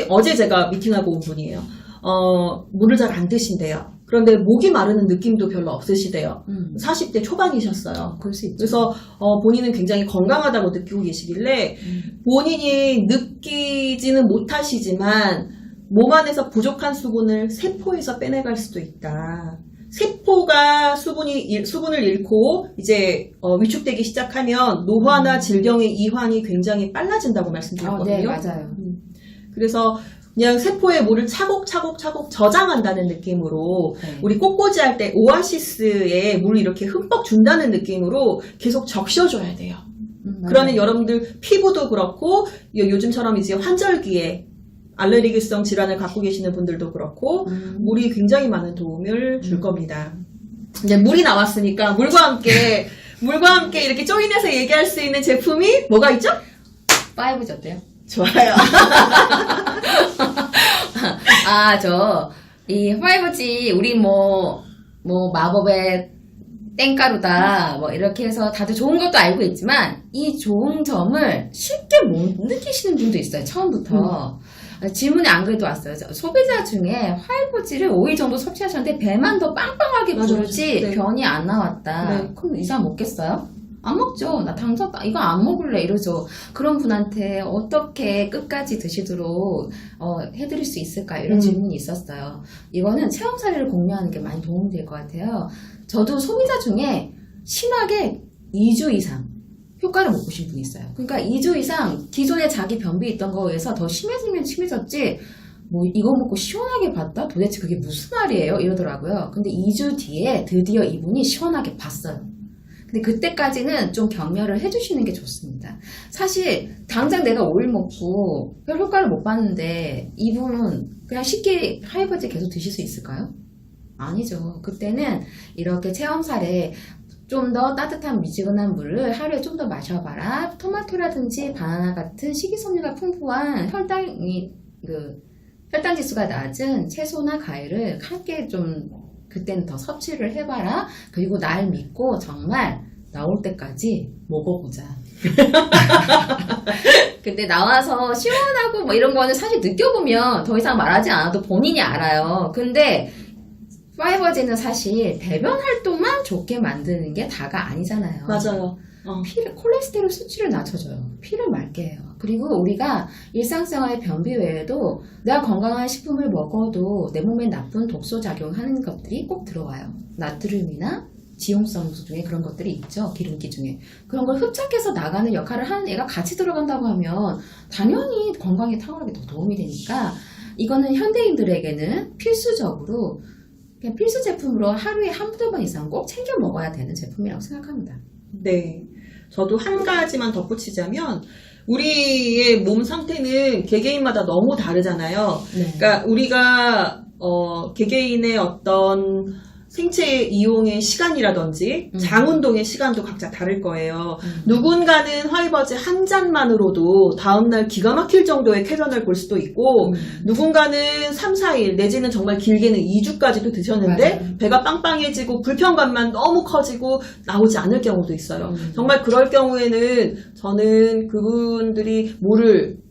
어제 제가 미팅하고 온 분이에요. 물을 잘 안 드신대요. 그런데 목이 마르는 느낌도 별로 없으시대요. 40대 초반이셨어요. 그럴 수 있죠. 그래서 본인은 굉장히 건강하다고 느끼고 계시길래 본인이 느끼지는 못하시지만 몸 안에서 부족한 수분을 세포에서 빼내갈 수도 있다. 세포가 수분을 잃고 이제 위축되기 시작하면 노화나 질병의 이환이 굉장히 빨라진다고 말씀드렸거든요. 네, 맞아요. 그래서 그냥 세포에 물을 차곡차곡 저장한다는 느낌으로 우리 꽃꽂이 할 때 오아시스에 물을 이렇게 흠뻑 준다는 느낌으로 계속 적셔줘야 돼요. 그러면 여러분들 피부도 그렇고 요즘처럼 이제 환절기에 알레르기성 질환을 갖고 계시는 분들도 그렇고 물이 굉장히 많은 도움을 줄 겁니다. 이제 물이 나왔으니까 물과 함께 이렇게 조인해서 얘기할 수 있는 제품이 뭐가 있죠? 파이브즈 어때요? 좋아요. 이 파이브지, 우리 마법의 땡가루다, 이렇게 해서 다들 좋은 것도 알고 있지만, 이 좋은 점을 쉽게 못 느끼시는 분도 있어요, 처음부터. 질문이 안 그래도 왔어요. 소비자 중에 화이버지를 5일 정도 섭취하셨는데, 배만 더 빵빵하게 부르지, 네. 변이 안 나왔다. 네. 그럼 이 사람 먹겠어요? 안 먹죠. 나 당졌다. 이거 안 먹을래. 이러죠. 그런 분한테 어떻게 끝까지 드시도록 해드릴 수 있을까? 이런 질문이 있었어요. 이거는 체험 사례를 공유하는 게 많이 도움이 될 것 같아요. 저도 소비자 중에 심하게 2주 이상 효과를 못 보신 분이 있어요. 그러니까 2주 이상 기존에 자기 변비 있던 거에 의해서 더 심해지면 심해졌지 이거 먹고 시원하게 봤다? 도대체 그게 무슨 말이에요? 이러더라고요. 근데 2주 뒤에 드디어 이분이 시원하게 봤어요. 근데 그때까지는 좀 격려를 해주시는 게 좋습니다. 사실 당장 내가 5일 먹고 별 효과를 못 봤는데 이분은 그냥 쉽게 하이버지 계속 드실 수 있을까요? 아니죠. 그때는 이렇게 체험 사례 좀 더 따뜻한 미지근한 물을 하루에 좀 더 마셔봐라. 토마토라든지 바나나 같은 식이섬유가 풍부한 혈당 지수가 낮은 채소나 과일을 함께 좀 그때는 더 섭취를 해봐라. 그리고 날 믿고 정말 나올 때까지 먹어보자. 근데 나와서 시원하고 이런 거는 사실 느껴보면 더 이상 말하지 않아도 본인이 알아요. 근데 파이버제는 사실 배변 활동만 좋게 만드는 게 다가 아니잖아요. 맞아요. 콜레스테롤 수치를 낮춰줘요. 피를 맑게 해요. 그리고 우리가 일상생활의 변비 외에도 내가 건강한 식품을 먹어도 내 몸에 나쁜 독소 작용하는 것들이 꼭 들어와요. 나트륨이나 지용성 요소 중에 그런 것들이 있죠. 기름기 중에. 그런 걸 흡착해서 나가는 역할을 하는 애가 같이 들어간다고 하면 당연히 건강에 탁월하게 더 도움이 되니까 이거는 현대인들에게는 필수적으로 그냥 필수 제품으로 하루에 한두 번 이상 꼭 챙겨 먹어야 되는 제품이라고 생각합니다. 네. 저도 한 가지만 덧붙이자면 우리의 몸 상태는 개개인마다 너무 다르잖아요. 네. 그러니까 우리가 개개인의 어떤 생체 이용의 시간이라든지 장운동의 시간도 각자 다를 거예요. 누군가는 화이버즈 한 잔만으로도 다음날 기가 막힐 정도의 쾌변을 볼 수도 있고 누군가는 3, 4일 내지는 정말 길게는 2주까지도 드셨는데 맞아요. 배가 빵빵해지고 불편감만 너무 커지고 나오지 않을 경우도 있어요. 정말 그럴 경우에는 저는 그분들이 물을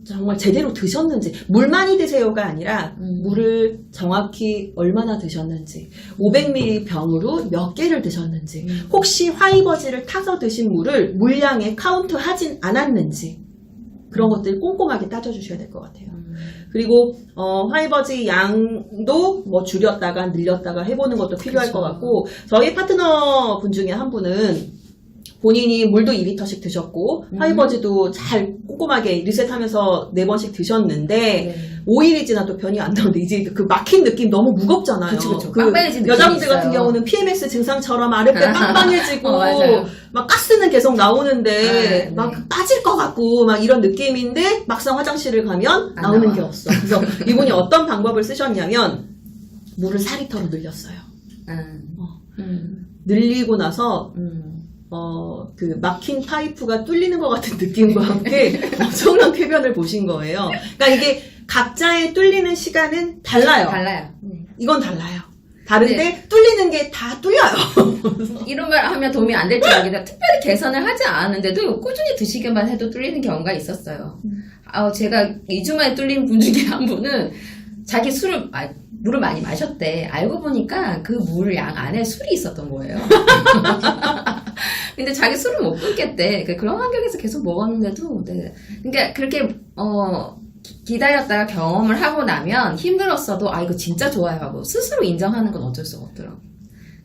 정말 제대로 드셨는지, 물 많이 드세요가 아니라 물을 정확히 얼마나 드셨는지, 500ml 병으로 몇 개를 드셨는지, 혹시 화이버지를 타서 드신 물을 물량에 카운트 하진 않았는지 그런 것들 꼼꼼하게 따져주셔야 될 것 같아요. 그리고 화이버지 양도 줄였다가 늘렸다가 해보는 것도 필요할 것 같고, 저희 파트너 분 중에 한 분은 본인이 물도 2리터씩 드셨고 화이버지도 잘 꼼꼼하게 리셋하면서 4번씩 드셨는데 5일이 지나도 변이 안 나오는데 이제 그 막힌 느낌 너무 무겁잖아요. 그쵸. 그 빵빵해진 여자분들 느낌이 같은 있어요. 경우는 PMS 증상처럼 아랫배 빵빵해지고 맞아요. 막 가스는 계속 나오는데 네. 막 빠질 것 같고 막 이런 느낌인데 막상 화장실을 가면 나오는 나와. 게 없어. 그래서 이분이 어떤 방법을 쓰셨냐면 물을 4리터로 늘렸어요. 늘리고 나서 그 막힌 파이프가 뚫리는 것 같은 느낌과 함께 엄청난 쾌변을 보신 거예요. 그러니까 이게 각자의 뚫리는 시간은 달라요. 이건 달라요. 다른데 네. 뚫리는 게 다 뚫려요. 이런 말 하면 도움이 안 될지 알겠는데 특별히 개선을 하지 않았는데도 꾸준히 드시기만 해도 뚫리는 경우가 있었어요. 제가 2주 만에 뚫린 분 중에 한 분은 자기 물을 많이 마셨대. 알고 보니까 그 물 양 안에 술이 있었던 거예요. 근데 자기 술을 못 끊겠대. 그런 환경에서 계속 먹었는데도, 네. 그러니까 그렇게, 기다렸다가 경험을 하고 나면 힘들었어도, 이거 진짜 좋아요 하고 스스로 인정하는 건 어쩔 수가 없더라고요.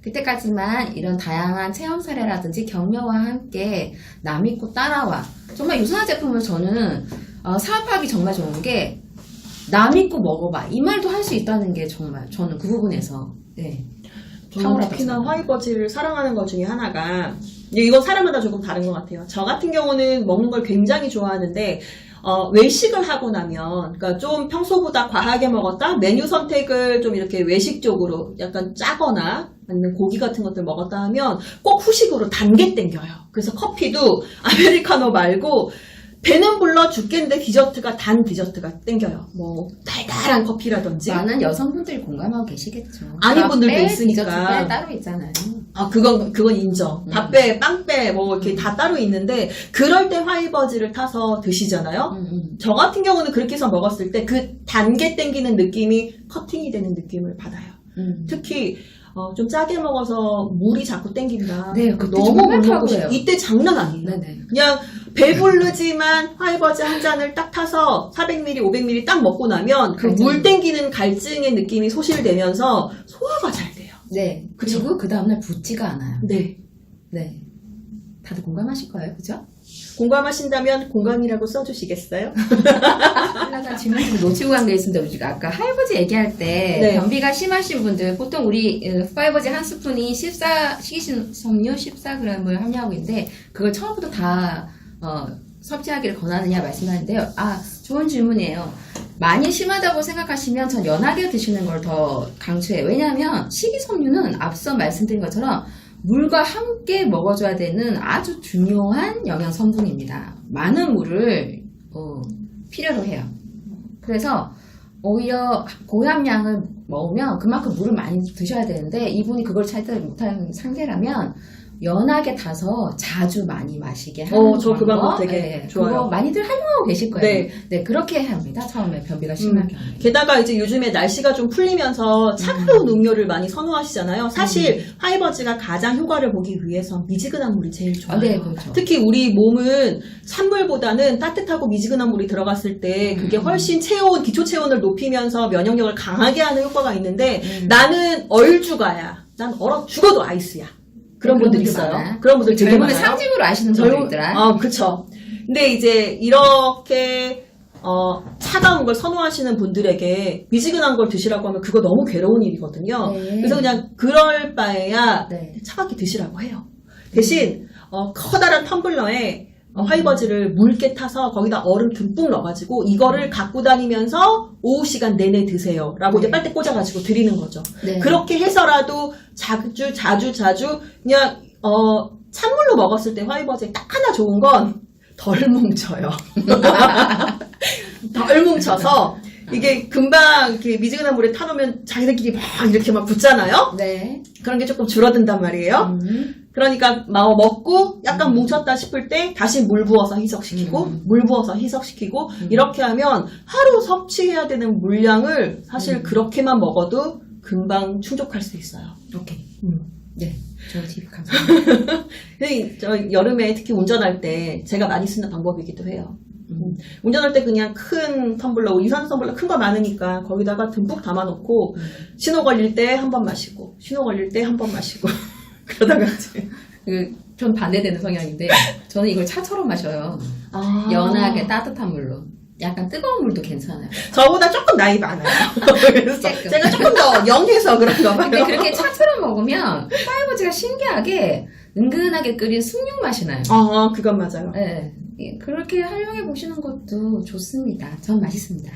그때까지만 이런 다양한 체험 사례라든지 격려와 함께 남 믿고 따라와. 정말 유산화 제품을 저는, 사업하기 정말 좋은 게, 남 믿고 먹어봐. 이 말도 할 수 있다는 게 정말 저는 그 부분에서 네. 저는 특히나 화이버즈를 사랑하는 것 중에 하나가 이건 사람마다 조금 다른 것 같아요. 저 같은 경우는 먹는 걸 굉장히 좋아하는데 외식을 하고 나면 그러니까 좀 평소보다 과하게 먹었다 메뉴 선택을 좀 이렇게 외식 쪽으로 약간 짜거나 아니면 고기 같은 것들 먹었다 하면 꼭 후식으로 단 게 땡겨요. 그래서 커피도 아메리카노 말고 배는 불러 죽겠는데 디저트가 단 디저트가 땡겨요. 뭐 달달한 커피라든지. 많은 여성분들이 공감하고 계시겠죠. 아닌 분들도 밥배, 있으니까. 디저트배 따로 있잖아요. 그건 인정. 밥배, 빵배 뭐 이렇게 다 따로 있는데 그럴 때 화이버즈를 타서 드시잖아요. 저 같은 경우는 그렇게 해서 먹었을 때 그 단게 땡기는 느낌이 커팅이 되는 느낌을 받아요. 특히 좀 짜게 먹어서 물이 자꾸 땡긴다. 네, 그때 너무 정말 물 먹고 타고요. 이때 장난 아니에요. 네네. 그냥 배부르지만 화이버즈 한 잔을 딱 타서 400ml, 500ml 딱 먹고 나면 그 물 땡기는 갈증의 느낌이 소실되면서 소화가 잘 돼요. 네. 그쵸? 그리고 그 다음날 붓지가 않아요. 네. 네. 다들 공감하실 거예요, 그죠? 공감하신다면 공감이라고 써주시겠어요? 하나가 질문 좀 놓치고 간 게 있습니다. 우리가 아까 화이버즈 얘기할 때 네. 변비가 심하신 분들 보통 우리 화이버즈 한 스푼이 식이섬유 14g을 함유하고 있는데 그걸 처음부터 다 섭취하기를 권하느냐 말씀하는데요. 좋은 질문이에요. 많이 심하다고 생각하시면 전 연하게 드시는 걸 더 강추해요. 왜냐하면 식이섬유는 앞서 말씀드린 것처럼 물과 함께 먹어줘야 되는 아주 중요한 영양 성분입니다. 많은 물을 필요로 해요. 그래서 오히려 고함량을 먹으면 그만큼 물을 많이 드셔야 되는데 이분이 그걸 찾지 못하는 상태라면 연하게 타서 자주 많이 마시게 하는 저 그 방법 되게 좋아요. 그거 많이들 활용하고 계실 거예요. 네. 네, 그렇게 합니다. 처음에 변비가 심한 경우에. 게다가 이제 요즘에 날씨가 좀 풀리면서 차가운 음료를 많이 선호하시잖아요. 사실 화이버즈가 가장 효과를 보기 위해서 미지근한 물이 제일 좋아요. 네, 그렇죠. 특히 우리 몸은 찬물보다는 따뜻하고 미지근한 물이 들어갔을 때 그게 훨씬 기초 체온을 높이면서 면역력을 강하게 하는 효과가 있는데 나는 얼죽아야. 난 얼어 죽어도 아이스야. 그런 분들 있어요. 많아요. 그런 분들 되게 젊음의 많아요. 상징으로 아시는 분들 있더라. 그쵸. 근데 이제 이렇게 차가운 걸 선호하시는 분들에게 미지근한 걸 드시라고 하면 그거 너무 괴로운 일이거든요. 네. 그래서 그냥 그럴 바에야 네. 차갑게 드시라고 해요. 대신 커다란 텀블러에 화이버즈를 묽게 타서 거기다 얼음 듬뿍 넣어가지고 이거를 갖고 다니면서 오후 시간 내내 드세요. 라고 이제 빨대 꽂아가지고 드리는 거죠. 네. 그렇게 해서라도 자주 그냥 찬물로 먹었을 때 화이버즈에 딱 하나 좋은 건 덜 뭉쳐요. 덜 뭉쳐서 이게 금방 이렇게 미지근한 물에 타놓으면 자기들끼리 막 이렇게 막 붙잖아요. 네. 그런 게 조금 줄어든단 말이에요. 그러니까 먹고 약간 뭉쳤다 싶을 때 다시 물 부어서 희석시키고 물 부어서 희석시키고 이렇게 하면 하루 섭취해야 되는 물량을 사실 그렇게만 먹어도 금방 충족할 수 있어요. 오케이. 네. 좋은 팁 감사합니다. 저 여름에 특히 운전할 때 제가 많이 쓰는 방법이기도 해요. 운전할 때 그냥 큰 텀블러, 유산소 텀블러 큰 거 많으니까 거기다가 듬뿍 담아놓고 신호 걸릴 때 한 번 마시고 신호 걸릴 때 한 번 마시고 그러다가 이제 전 반대되는 성향인데 저는 이걸 차처럼 마셔요. 연하게 따뜻한 물로. 약간 뜨거운 물도 괜찮아요. 저보다 조금 나이 많아요. 그래서 제가 조금 더 영해서 그런가 봐요. 근데 그렇게 차처럼 먹으면 화이버즈가 신기하게 은근하게 끓인 숭늉 맛이 나요. 그건 맞아요. 네. 그렇게 활용해 보시는 것도 좋습니다. 전 맛있습니다.